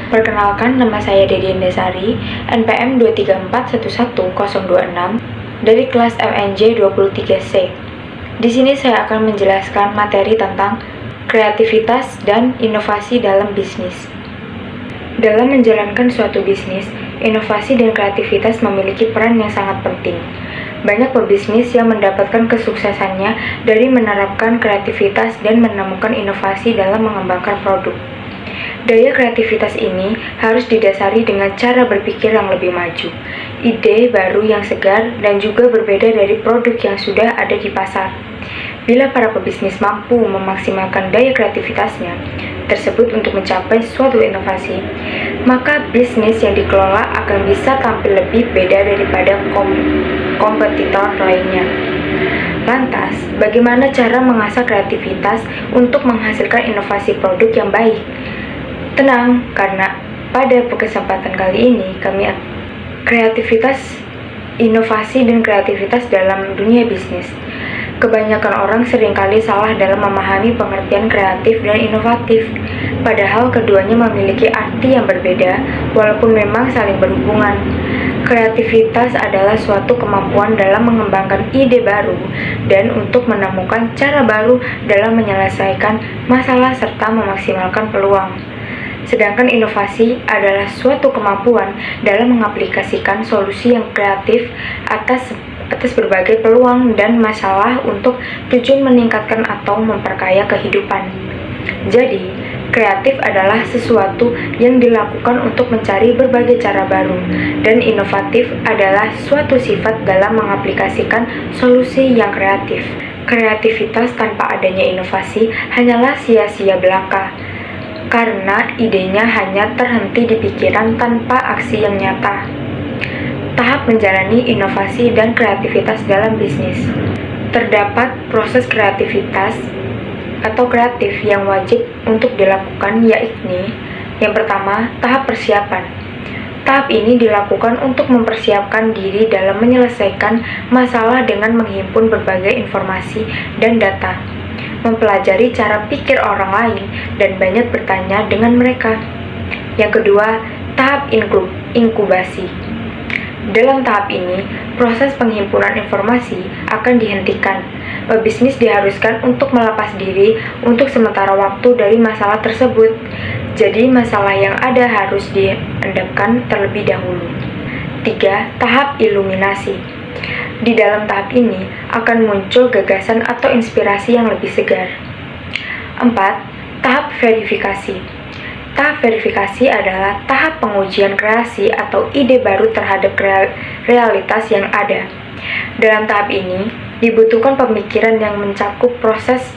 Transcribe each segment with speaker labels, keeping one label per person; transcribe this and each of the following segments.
Speaker 1: Perkenalkan, nama saya Dedi Endesari, NPM 234111026 dari kelas MNJ 23C. Di sini saya akan menjelaskan materi tentang kreativitas dan inovasi dalam bisnis. Dalam menjalankan suatu bisnis, inovasi dan kreativitas memiliki peran yang sangat penting. Banyak pebisnis yang mendapatkan kesuksesannya dari menerapkan kreativitas dan menemukan inovasi dalam mengembangkan produk. Daya kreativitas ini harus didasari dengan cara berpikir yang lebih maju, ide baru yang segar, dan juga berbeda dari produk yang sudah ada di pasar. Bila para pebisnis mampu memaksimalkan daya kreativitasnya tersebut untuk mencapai suatu inovasi, maka bisnis yang dikelola akan bisa tampil lebih beda daripada kompetitor lainnya. Lantas, bagaimana cara mengasah kreativitas untuk menghasilkan inovasi produk yang baik? Tenang, karena pada kesempatan kali ini inovasi dan kreativitas dalam dunia bisnis. Kebanyakan orang seringkali salah dalam memahami pengertian kreatif dan inovatif, padahal keduanya memiliki arti yang berbeda walaupun memang saling berhubungan. Kreativitas adalah suatu kemampuan dalam mengembangkan ide baru dan untuk menemukan cara baru dalam menyelesaikan masalah serta memaksimalkan peluang. Sedangkan inovasi adalah suatu kemampuan dalam mengaplikasikan solusi yang kreatif atas berbagai peluang dan masalah untuk tujuan meningkatkan atau memperkaya kehidupan. Jadi, kreatif adalah sesuatu yang dilakukan untuk mencari berbagai cara baru, dan inovatif adalah suatu sifat dalam mengaplikasikan solusi yang kreatif. Kreativitas tanpa adanya inovasi hanyalah sia-sia belaka, karena idenya hanya terhenti di pikiran tanpa aksi yang nyata. Tahap menjalani inovasi dan kreativitas dalam bisnis. Terdapat proses kreativitas atau kreatif yang wajib untuk dilakukan, yakni yang pertama, tahap persiapan. Tahap ini dilakukan untuk mempersiapkan diri dalam menyelesaikan masalah dengan menghimpun berbagai informasi dan data, mempelajari cara pikir orang lain, dan banyak bertanya dengan mereka. Yang kedua, tahap inkubasi. Dalam tahap ini, proses penghimpunan informasi akan dihentikan. Pebisnis diharuskan untuk melepas diri untuk sementara waktu dari masalah tersebut. Jadi, masalah yang ada harus diendapkan terlebih dahulu. 3. Tahap iluminasi. Di dalam tahap ini akan muncul gagasan atau inspirasi yang lebih segar. 4. Tahap verifikasi. Tahap verifikasi adalah tahap pengujian kreasi atau ide baru terhadap realitas yang ada. Dalam tahap ini, dibutuhkan pemikiran yang mencakup proses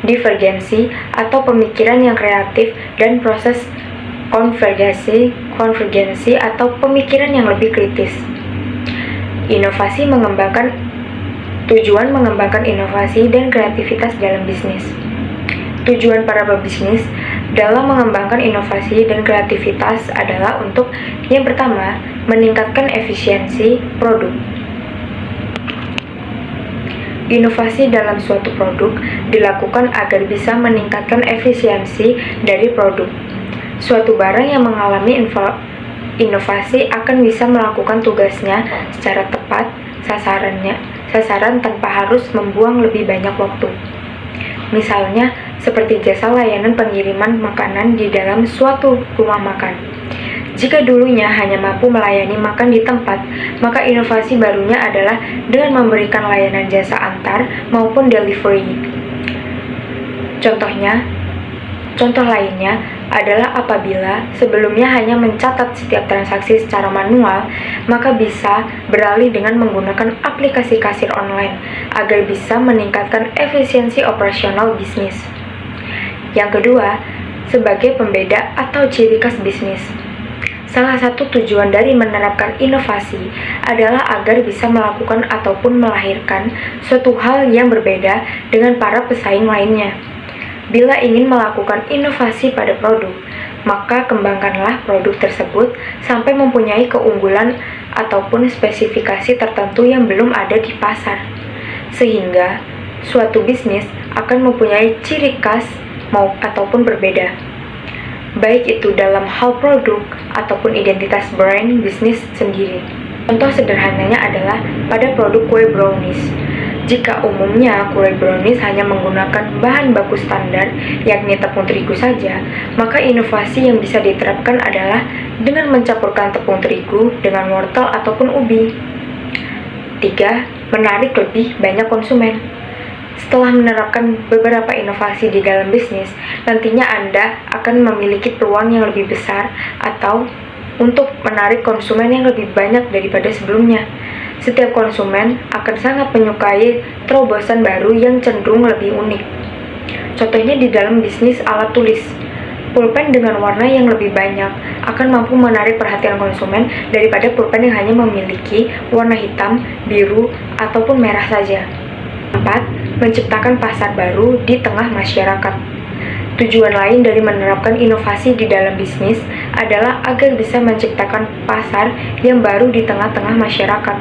Speaker 1: divergensi atau pemikiran yang kreatif dan proses konvergensi atau pemikiran yang lebih kritis. Tujuan mengembangkan inovasi dan kreativitas dalam bisnis. Tujuan para pebisnis dalam mengembangkan inovasi dan kreativitas adalah untuk yang pertama, meningkatkan efisiensi produk. Inovasi dalam suatu produk dilakukan agar bisa meningkatkan efisiensi dari produk. Suatu barang yang mengalami inovasi akan bisa melakukan tugasnya secara tepat sasaran tanpa harus membuang lebih banyak waktu. Misalnya, seperti jasa layanan pengiriman makanan di dalam suatu rumah makan. Jika dulunya hanya mampu melayani makan di tempat, maka inovasi barunya adalah dengan memberikan layanan jasa antar maupun delivery. Contoh lainnya adalah apabila sebelumnya hanya mencatat setiap transaksi secara manual, maka bisa beralih dengan menggunakan aplikasi kasir online agar bisa meningkatkan efisiensi operasional bisnis. Yang kedua, sebagai pembeda atau ciri khas bisnis. Salah satu tujuan dari menerapkan inovasi adalah agar bisa melakukan ataupun melahirkan suatu hal yang berbeda dengan para pesaing lainnya. Bila ingin melakukan inovasi pada produk, maka kembangkanlah produk tersebut sampai mempunyai keunggulan ataupun spesifikasi tertentu yang belum ada di pasar, sehingga suatu bisnis akan mempunyai ciri khas ataupun berbeda. baik itu dalam hal produk ataupun identitas brand bisnis sendiri. Contoh sederhananya adalah pada produk kue brownies. Jika umumnya kue brownies hanya menggunakan bahan baku standar, yakni tepung terigu saja, maka inovasi yang bisa diterapkan adalah dengan mencampurkan tepung terigu dengan wortel ataupun ubi. 3. Menarik lebih banyak konsumen. Setelah menerapkan beberapa inovasi di dalam bisnis, nantinya Anda akan memiliki peluang yang lebih besar atau untuk menarik konsumen yang lebih banyak daripada sebelumnya. Setiap konsumen akan sangat menyukai terobosan baru yang cenderung lebih unik. Contohnya di dalam bisnis alat tulis. Pulpen dengan warna yang lebih banyak akan mampu menarik perhatian konsumen daripada pulpen yang hanya memiliki warna hitam, biru, ataupun merah saja. 4. Menciptakan pasar baru di tengah masyarakat. Tujuan lain dari menerapkan inovasi di dalam bisnis adalah agar bisa menciptakan pasar yang baru di tengah-tengah masyarakat.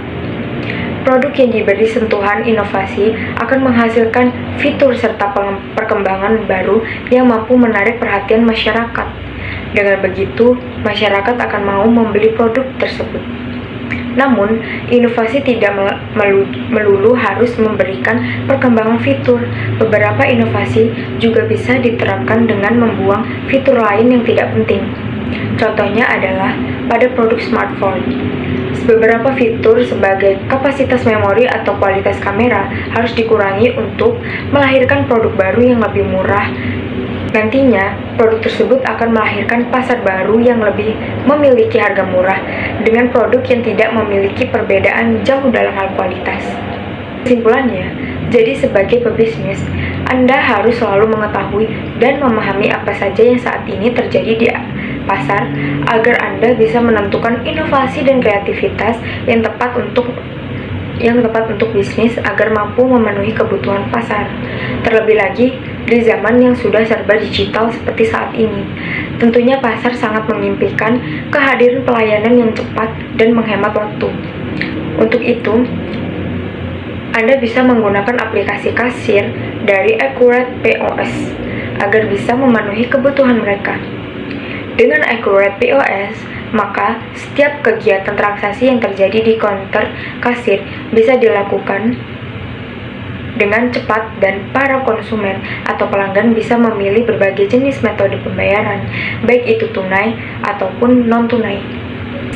Speaker 1: Produk yang diberi sentuhan inovasi akan menghasilkan fitur serta perkembangan baru yang mampu menarik perhatian masyarakat. Dengan begitu, masyarakat akan mau membeli produk tersebut. Namun, inovasi tidak melulu harus memberikan perkembangan fitur. Beberapa inovasi juga bisa diterapkan dengan membuang fitur lain yang tidak penting. Contohnya adalah pada produk smartphone. Beberapa fitur sebagai kapasitas memori atau kualitas kamera harus dikurangi untuk melahirkan produk baru yang lebih murah. Nantinya, produk tersebut akan melahirkan pasar baru yang lebih memiliki harga murah dengan produk yang tidak memiliki perbedaan jauh dalam hal kualitas. Kesimpulannya, jadi sebagai pebisnis, Anda harus selalu mengetahui dan memahami apa saja yang saat ini terjadi di pasar agar Anda bisa menentukan inovasi dan kreativitas yang tepat untuk bisnis agar mampu memenuhi kebutuhan pasar. Terlebih lagi di zaman yang sudah serba digital seperti saat ini. Tentunya pasar sangat mengimpikan kehadiran pelayanan yang cepat dan menghemat waktu. Untuk itu, Anda bisa menggunakan aplikasi kasir dari Accurate POS agar bisa memenuhi kebutuhan mereka. Dengan Accurate POS, maka setiap kegiatan transaksi yang terjadi di counter kasir bisa dilakukan dengan cepat dan para konsumen atau pelanggan bisa memilih berbagai jenis metode pembayaran, baik itu tunai ataupun non-tunai.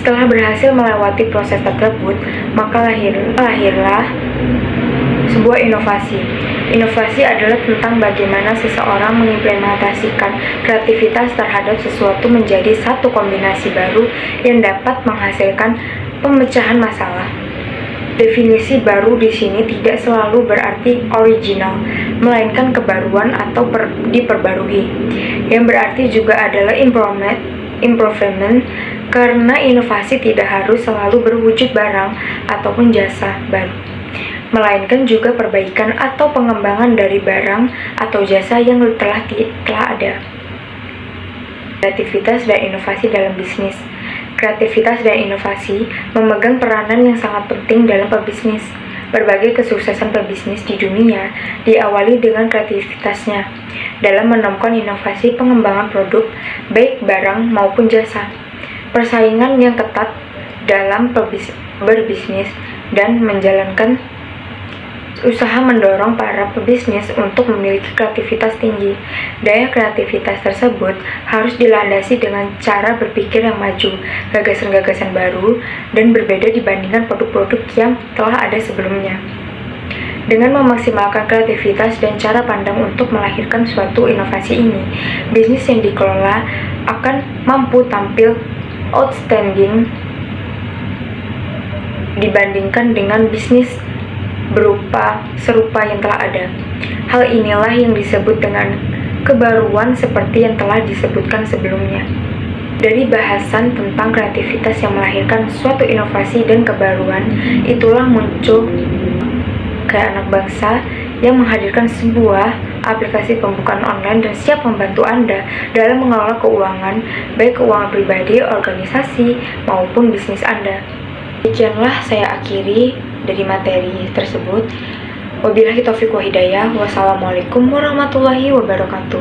Speaker 1: Setelah berhasil melewati proses tersebut, maka lahirlah sebuah inovasi. Inovasi adalah tentang bagaimana seseorang mengimplementasikan kreativitas terhadap sesuatu menjadi satu kombinasi baru yang dapat menghasilkan pemecahan masalah. Definisi baru di sini tidak selalu berarti original, melainkan kebaruan atau diperbarui. Yang berarti juga adalah improvement, karena inovasi tidak harus selalu berwujud barang ataupun jasa baru, melainkan juga perbaikan atau pengembangan dari barang atau jasa yang telah ada. Kreativitas dan inovasi dalam bisnis. Kreativitas dan inovasi memegang peranan yang sangat penting dalam pebisnis. Berbagai kesuksesan pebisnis di dunia diawali dengan kreativitasnya dalam menemukan inovasi pengembangan produk, baik barang maupun jasa. Persaingan yang ketat dalam berbisnis dan menjalankan usaha mendorong para pebisnis untuk memiliki kreativitas tinggi. Daya kreativitas tersebut harus dilandasi dengan cara berpikir yang maju, gagasan-gagasan baru, dan berbeda dibandingkan produk-produk yang telah ada sebelumnya. Dengan memaksimalkan kreativitas dan cara pandang untuk melahirkan suatu inovasi ini, bisnis yang dikelola akan mampu tampil outstanding dibandingkan dengan bisnis berupa serupa yang telah ada. Hal inilah yang disebut dengan kebaruan seperti yang telah disebutkan sebelumnya. Dari bahasan tentang kreativitas yang melahirkan suatu inovasi dan kebaruan, itulah muncul kayak anak bangsa yang menghadirkan sebuah aplikasi pembukaan online dan siap membantu Anda dalam mengelola keuangan, baik keuangan pribadi, organisasi, maupun bisnis Anda. Demikianlah saya akhiri dari materi tersebut. Wabillahi taufiq wa hidayah. Wassalamualaikum warahmatullahi wabarakatuh.